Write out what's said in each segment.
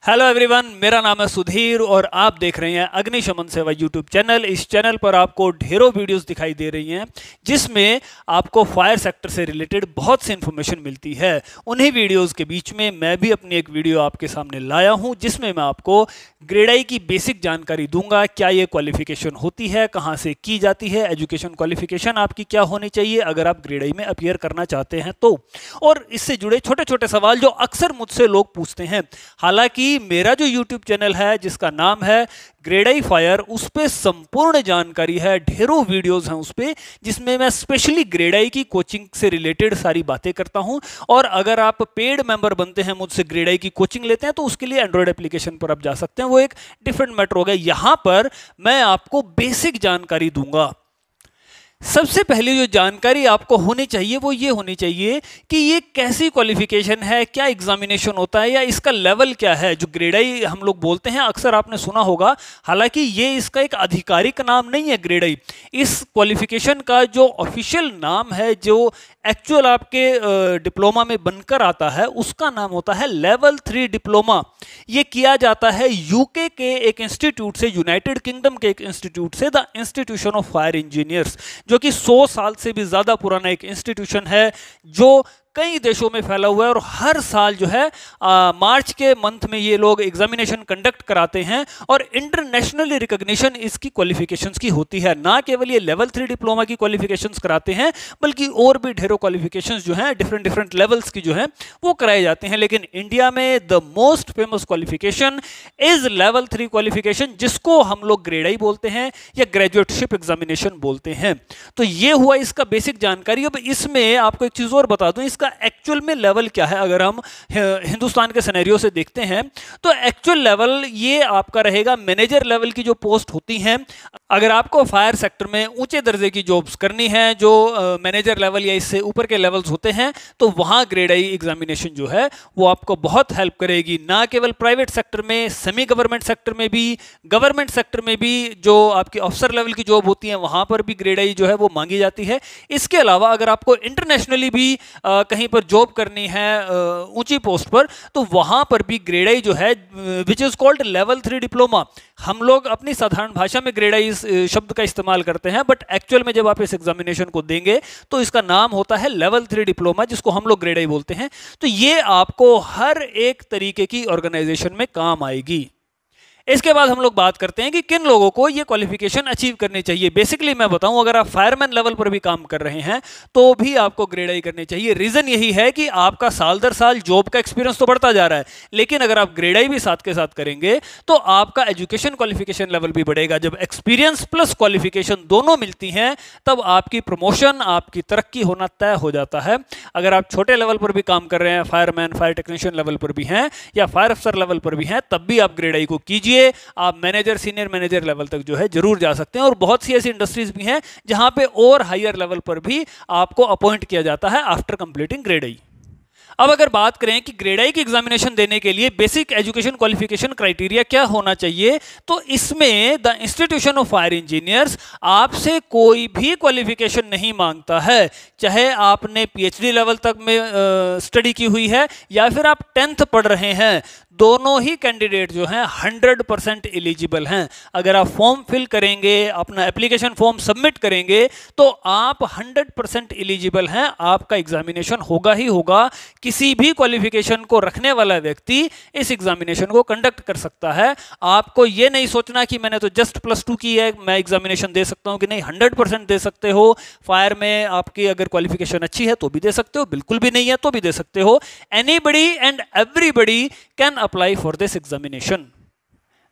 Hello everyone, मेरा नाम है सुधीर और आप देख रहे हैं अग्निशमन सेवा यूट्यूब चैनल। इस चैनल पर आपको ढेरों वीडियोस दिखाई दे रही हैं जिसमें आपको फायर सेक्टर से रिलेटेड बहुत सी इन्फॉर्मेशन मिलती है। उन्हीं वीडियोस के बीच में मैं भी अपनी एक वीडियो आपके सामने लाया हूं जिसमें मैं आपको ग्रेड आई की बेसिक जानकारी दूंगा। क्या ये क्वालिफिकेशन होती है, कहाँ से की जाती है, एजुकेशन क्वालिफिकेशन आपकी क्या होनी चाहिए अगर आप ग्रेड आई में अपीयर करना चाहते हैं तो, और इससे जुड़े छोटे छोटे सवाल जो अक्सर मुझसे लोग पूछते हैं। हालांकि मेरा जो YouTube चैनल है जिसका नाम है ग्रेड आई फायर, उस पे संपूर्ण जानकारी है, ढेरों वीडियोस हैं उस पे जिसमें मैं स्पेशली ग्रेड आई की कोचिंग से रिलेटेड सारी बातें करता हूं। और अगर आप पेड मेंबर बनते हैं, मुझसे ग्रेड आई की कोचिंग लेते हैं, तो उसके लिए एंड्रॉयड एप्लीकेशन पर आप जा सकते हैं, वो एक डिफरेंट मैटर हो गया। यहां पर मैं आपको बेसिक जानकारी दूंगा। सबसे पहले जो जानकारी आपको होनी चाहिए वो ये होनी चाहिए कि ये कैसी क्वालिफिकेशन है, क्या एग्जामिनेशन होता है या इसका लेवल क्या है। जो ग्रेड आई हम लोग बोलते हैं, अक्सर आपने सुना होगा, हालांकि ये इसका एक आधिकारिक नाम नहीं है ग्रेड आई। इस क्वालिफिकेशन का जो ऑफिशियल नाम है, जो एक्चुअल आपके डिप्लोमा में बनकर आता है, उसका नाम होता है लेवल 3 डिप्लोमा। ये किया जाता है यूके के एक इंस्टीट्यूट से, यूनाइटेड किंगडम के एक इंस्टीट्यूट से, the institution of fire engineers, जो कि 100 साल से भी ज्यादा पुराना एक इंस्टीट्यूशन है जो कई देशों में फैला हुआ है। और हर साल जो है मार्च के मंथ में ये लोग एग्जामिनेशन कंडक्ट कराते हैं और इंटरनेशनली रिकॉग्निशन इसकी क्वालिफिकेशंस की होती है। ना केवल ये लेवल 3 डिप्लोमा की क्वालिफिकेशंस कराते हैं, बल्कि और भी ढेरों क्वालिफिकेशंस जो हैं डिफरेंट डिफरेंट लेवल्स की जो हैं वो कराए जाते हैं। लेकिन इंडिया में the most famous qualification is level 3 qualification, जिसको हम लोग ग्रेड आई बोलते हैं या ग्रेजुएटशिप एग्जामिनेशन बोलते हैं। तो ये हुआ इसका बेसिक जानकारी। अब इसमें आपको एक चीज और बता दूं, इसका एक्चुअल में लेवल क्या है। अगर हम हिंदुस्तान के सिनेरियो से देखते हैं तो एक्चुअल लेवल ये आपका रहेगा मैनेजर लेवल की जो पोस्ट होती हैं। अगर आपको फायर सेक्टर में ऊंचे दर्जे की जॉब्स करनी है, जो मैनेजर लेवल या इससे ऊपर के लेवल्स होते हैं, तो वहां ग्रेड आई एग्जामिनेशन जो है वो आपको बहुत हेल्प करेगी। ना केवल प्राइवेट सेक्टर में, सेमी गवर्नमेंट सेक्टर में भी, गवर्नमेंट सेक्टर में भी जो आपकी ऑफिसर लेवल की जॉब होती है वहां पर भी ग्रेड आई जो है वो मांगी जाती है। इसके अलावा अगर आपको इंटरनेशनली भी कहीं पर जॉब करनी है ऊंची पोस्ट पर, तो वहां पर भी ग्रेड आई जो है which is called level 3 diploma. हम लोग अपनी साधारण भाषा में ग्रेड आई शब्द का इस्तेमाल करते हैं, बट एक्चुअल में जब आप इस एग्जामिनेशन को देंगे तो इसका नाम होता है लेवल 3 डिप्लोमा, जिसको हम लोग ग्रेड आई बोलते हैं। तो ये आपको हर एक तरीके की ऑर्गेनाइजेशन में काम आएगी। इसके बाद हम लोग बात करते हैं कि किन लोगों को ये क्वालिफिकेशन अचीव करनी चाहिए। बेसिकली मैं बताऊं, अगर आप फायरमैन लेवल पर भी काम कर रहे हैं तो भी आपको ग्रेड आई करनी चाहिए। रीजन यही है कि आपका साल दर साल जॉब का एक्सपीरियंस तो बढ़ता जा रहा है, लेकिन अगर आप ग्रेड आई भी साथ के साथ करेंगे तो आपका एजुकेशन क्वालिफिकेशन लेवल भी बढ़ेगा। जब एक्सपीरियंस प्लस क्वालिफिकेशन दोनों मिलती हैं तब आपकी प्रमोशन, आपकी तरक्की होना तय हो जाता है। अगर आप छोटे लेवल पर भी काम कर रहे हैं, फायरमैन, फायर टेक्नीशियन लेवल पर भी हैं या फायर अफसर लेवल पर भी हैं, तब भी आप ग्रेड आई को कीजिए। आप मैनेजर, सीनियर मैनेजर लेवल तक जो है जरूर जा सकते हैं। और बहुत सी ऐसी इंडस्ट्रीज भी हैं जहां पे और हायर लेवल पर भी आपको अपॉइंट किया जाता है आफ्टर कंप्लीटिंग ग्रेड आई। अब अगर बात करें कि ग्रेड आई की एग्जामिनेशन देने के लिए बेसिक एजुकेशन क्वालिफिकेशन क्राइटेरिया क्या होना चाहिए, तो इसमें the institution of fire engineers आपसे कोई भी क्वालिफिकेशन नहीं मांगता है। चाहे आपने पीएचडी लेवल तक में स्टडी की हुई है या फिर आप 10th पढ़ रहे हैं, दोनों ही कैंडिडेट जो हैं 100% एलिजिबल हैं। अगर आप फॉर्म फिल करेंगे, अपना एप्लीकेशन फॉर्म सबमिट करेंगे, तो आप 100% एलिजिबल हैं, आपका एग्जामिनेशन होगा ही होगा। किसी भी क्वालिफिकेशन को रखने वाला व्यक्ति इस एग्जामिनेशन को कंडक्ट कर सकता है। आपको यह नहीं सोचना कि मैंने तो जस्ट +2 की है, मैं एग्जामिनेशन दे सकता हूं कि नहीं। 100% दे सकते हो। फायर में आपकी अगर क्वालिफिकेशन अच्छी है तो भी दे सकते हो, बिल्कुल भी नहीं है तो भी दे सकते हो। Anybody and everybody can apply for this examination.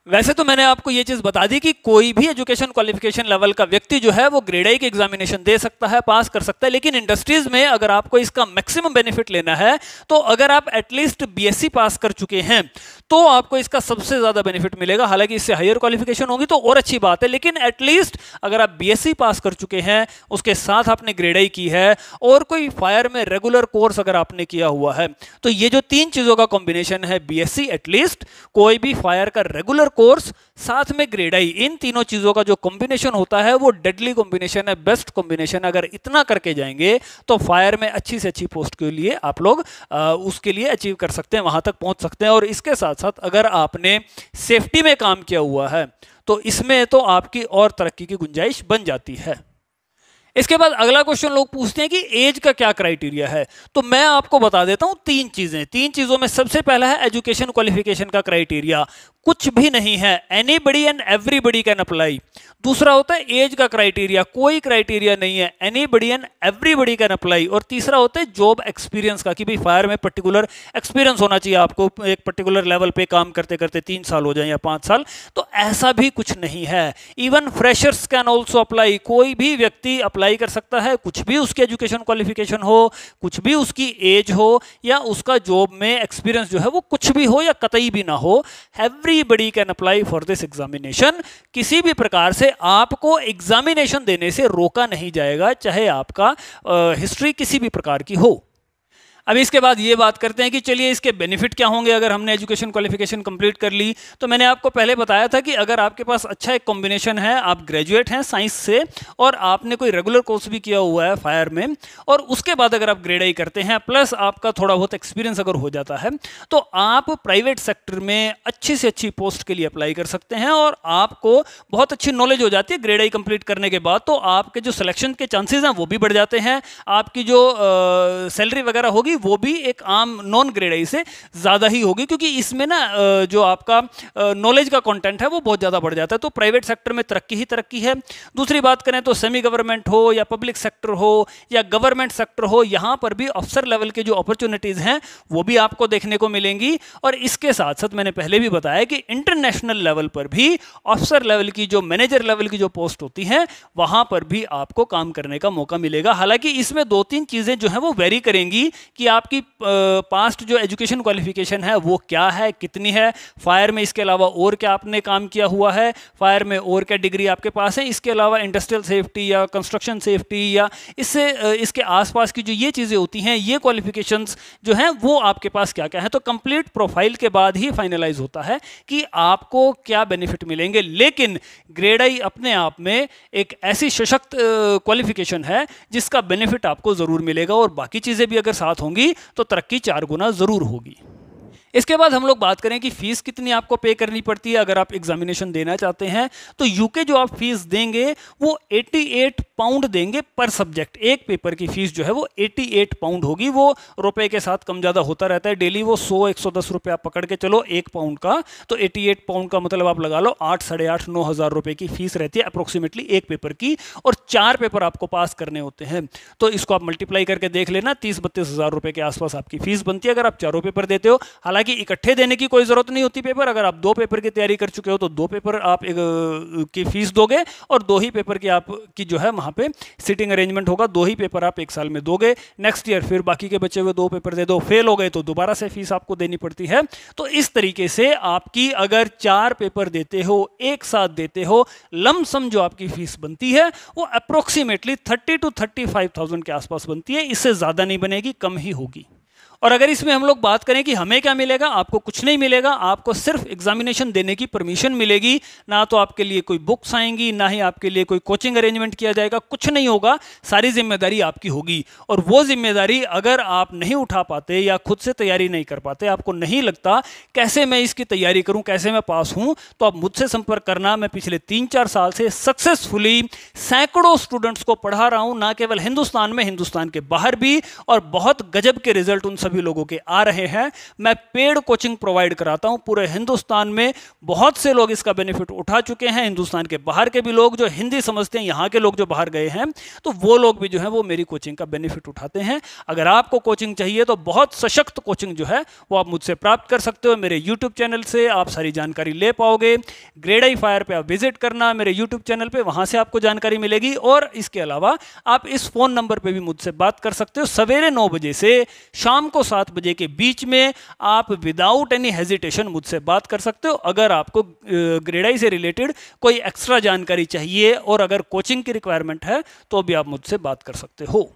वैसे तो मैंने आपको ये चीज बता दी कि कोई भी एजुकेशन क्वालिफिकेशन लेवल का व्यक्ति जो है वो ग्रेड आई की एग्जामिनेशन दे सकता है, पास कर सकता है। लेकिन इंडस्ट्रीज में अगर आपको इसका मैक्सिमम बेनिफिट लेना है तो अगर आप एटलीस्ट बीएससी पास कर चुके हैं तो आपको इसका सबसे ज्यादा बेनिफिट मिलेगा। हालांकि इससे हायर क्वालिफिकेशन होगी तो और अच्छी बात है, लेकिन एटलीस्ट अगर आप बीएससी पास कर चुके हैं, उसके साथ आपने ग्रेड आई की है और कोई फायर में रेगुलर कोर्स अगर आपने किया हुआ है, तो ये जो 3 चीजों का कॉम्बिनेशन है, बीएससी एटलीस्ट, कोई भी फायर का रेगुलर कोर्स साथ में ग्रेड आई, इन तीनों चीजों का जो कॉम्बिनेशन होता है वो डेडली कॉम्बिनेशन है, बेस्ट कॉम्बिनेशन। अगर इतना करके जाएंगे तो फायर में अच्छी से अच्छी पोस्ट के लिए आप लोग उसके लिए अचीव कर सकते हैं, वहां तक पहुंच सकते हैं। और इसके साथ साथ अगर आपने सेफ्टी में काम किया हुआ है तो इसमें तो आपकी और तरक्की की गुंजाइश बन जाती है। इसके बाद अगला क्वेश्चन लोग पूछते हैं कि एज का क्या क्राइटेरिया है। तो मैं आपको बता देता हूं तीन चीजों में सबसे पहला है एजुकेशन क्वालिफिकेशन का क्राइटेरिया, कुछ भी नहीं है, anybody and everybody can apply. दूसरा होता है एज का क्राइटेरिया, कोई क्राइटेरिया नहीं है, anybody and everybody can apply. और तीसरा होता है जॉब एक्सपीरियंस का, कि भाई फायर में पर्टिकुलर एक्सपीरियंस होना चाहिए आपको, एक पर्टिकुलर लेवल पे काम करते करते 3 साल हो जाए या 5 साल। तो ऐसा भी कुछ नहीं है। Even freshers can also apply, कोई भी व्यक्ति अप्लाई कर सकता है, कुछ भी उसकी एजुकेशन क्वालिफिकेशन हो, कुछ भी उसकी एज हो, या उसका जॉब में एक्सपीरियंस जो है वो कुछ भी हो या कतई भी ना हो, everybody can apply for this examination. किसी भी प्रकार से आपको एग्जामिनेशन देने से रोका नहीं जाएगा, चाहे आपका हिस्ट्री किसी भी प्रकार की हो। अब इसके बाद ये बात करते हैं कि चलिए इसके बेनिफिट क्या होंगे अगर हमने एजुकेशन क्वालिफिकेशन कंप्लीट कर ली। तो मैंने आपको पहले बताया था कि अगर आपके पास अच्छा एक कॉम्बिनेशन है, आप ग्रेजुएट हैं साइंस से और आपने कोई रेगुलर कोर्स भी किया हुआ है फायर में, और उसके बाद अगर आप ग्रेड आई करते हैं प्लस आपका थोड़ा बहुत एक्सपीरियंस अगर हो जाता है, तो आप प्राइवेट सेक्टर में अच्छी से अच्छी पोस्ट के लिए अप्लाई कर सकते हैं और आपको बहुत अच्छी नॉलेज हो जाती है ग्रेड आई कंप्लीट करने के बाद। तो आपके जो सिलेक्शन के चांसेस हैं वो भी बढ़ जाते हैं, आपकी जो सैलरी वगैरह होगी वो भी एक आम नॉन ग्रेड आई से ज़्यादा ही होगी, क्योंकि इसमें ना जो आपका नॉलेज का कंटेंट है वो बहुत ज़्यादा बढ़ जाता है। तो प्राइवेट सेक्टर में तरक्की ही तरक्की है। दूसरी बात करें तो सेमी गवर्नमेंट हो या पब्लिक सेक्टर हो या गवर्नमेंट सेक्टर हो, यहाँ पर भी अफसर लेवल के जो अपॉर्चुनिटीज़ हैं वो भी आपको देखने को मिलेंगी। और इसके साथ साथ मैंने पहले भी बताया कि इंटरनेशनल लेवल पर भी अफसर लेवल की जो मैनेजर लेवल की जो पोस्ट होती हैं वहाँ पर भी आपको काम करने का मौका मिलेगा। हालांकि इसमें 2-3 चीज़ें जो हैं वो वेरी करेंगी कि आपकी पास्ट जो एजुकेशन क्वालिफिकेशन है वो क्या है, कितनी है, फायर में इसके अलावा और क्या आपने काम किया हुआ है, फायर में और क्या डिग्री आपके पास है, इसके अलावा इंडस्ट्रियल सेफ्टी या कंस्ट्रक्शन सेफ्टी या इससे इसके आसपास की जो ये चीज़ें होती हैं, ये क्वालिफिकेशंस जो हैं वो आपके पास क्या क्या है। तो कंप्लीट प्रोफाइल के बाद ही फाइनलाइज होता है कि आपको क्या बेनिफिट मिलेंगे। लेकिन ग्रेड आई अपने आप में एक ऐसी सशक्त क्वालिफिकेशन है जिसका बेनिफिट आपको ज़रूर मिलेगा, और बाकी चीज़ें भी अगर साथ होंगी तो तरक्की 4 गुना जरूर होगी। इसके बाद हम लोग बात करें कि फीस कितनी आपको पे करनी पड़ती है अगर आप एग्जामिनेशन देना चाहते हैं। तो यूके जो आप फीस देंगे वो 88 पाउंड देंगे पर सब्जेक्ट। एक पेपर की फीस जो है वो 88 पाउंड होगी। वो रुपए के साथ कम ज़्यादा होता रहता है, डेली वो 100-110 रुपये आप पकड़ के चलो एक पाउंड का, तो 88 पाउंड का मतलब आप लगा लो 8-8,500-9 हज़ार रुपये की फीस रहती है अप्रोक्सीमेटली एक पेपर की, और 4 पेपर आपको पास करने होते हैं। तो इसको आप मल्टीप्लाई करके देख लेना, 30-32 हज़ार रुपये के आसपास आपकी फीस बनती है अगर आप 4 पेपर देते हो। हालांकि इकट्ठे देने की कोई जरूरत नहीं होती पेपर, अगर आप 2 पेपर की तैयारी कर चुके हो तो 2 पेपर आप की फीस दोगे और 2 ही पेपर की आपकी जो है वहां पे सीटिंग अरेंजमेंट होगा। 2 ही पेपर आप एक साल में दोगे, नेक्स्ट ईयर फिर बाकी के बचे हुए 2 पेपर दे दो, फेल हो गए तो दोबारा से फीस आपको देनी पड़ती है। तो इस तरीके से आपकी अगर 4 पेपर देते हो, एक साथ देते हो, लमसम जो आपकी फीस बनती है वो अप्रोक्सीमेटली 30 to 35,000 के आसपास बनती है। इससे ज्यादा नहीं बनेगी, कम ही होगी। और अगर इसमें हम लोग बात करें कि हमें क्या मिलेगा, आपको कुछ नहीं मिलेगा, आपको सिर्फ एग्जामिनेशन देने की परमिशन मिलेगी। ना तो आपके लिए कोई बुक्स आएंगी, ना ही आपके लिए कोई कोचिंग अरेंजमेंट किया जाएगा, कुछ नहीं होगा, सारी जिम्मेदारी आपकी होगी। और वो जिम्मेदारी अगर आप नहीं उठा पाते या खुद से तैयारी नहीं कर पाते, आपको नहीं लगता कैसे मैं इसकी तैयारी करूं, कैसे मैं पास हूं, तो आप मुझसे संपर्क करना। मैं पिछले 3-4 साल से सक्सेसफुली सैकड़ों स्टूडेंट्स को पढ़ा रहा हूं, ना केवल हिंदुस्तान में, हिंदुस्तान के बाहर भी, और बहुत गजब के रिजल्ट उन सभी लोगों के आ रहे हैं। मैं पेड कोचिंग प्रोवाइड कराता हूं पूरे हिंदुस्तान में, बहुत से लोग इसका बेनिफिट उठा चुके हैं। हिंदुस्तान के बाहर के भी लोग जो हिंदी समझते हैं, यहां के लोग जो बाहर गए हैं, तो वो लोग भी जो है वो मेरी कोचिंग का बेनिफिट उठाते हैं। अगर आपको कोचिंग चाहिए तो बहुत सशक्त कोचिंग जो है वो आप मुझसे प्राप्त कर सकते हो। मेरे यूट्यूब चैनल से आप सारी जानकारी ले पाओगे। ग्रेड आई फायर पे आप विजिट करना मेरे यूट्यूब चैनल पे, वहां से आपको जानकारी मिलेगी। और इसके अलावा आप इस फोन नंबर पे भी मुझसे बात कर सकते हो। सवेरे 9 बजे से शाम को 7 बजे के बीच में आप विदाउट एनी हेजिटेशन मुझसे बात कर सकते हो। अगर आपको ग्रेड आई से रिलेटेड कोई एक्स्ट्रा जानकारी चाहिए और अगर कोचिंग की रिक्वायरमेंट है तो भी आप मुझसे बात कर सकते हो।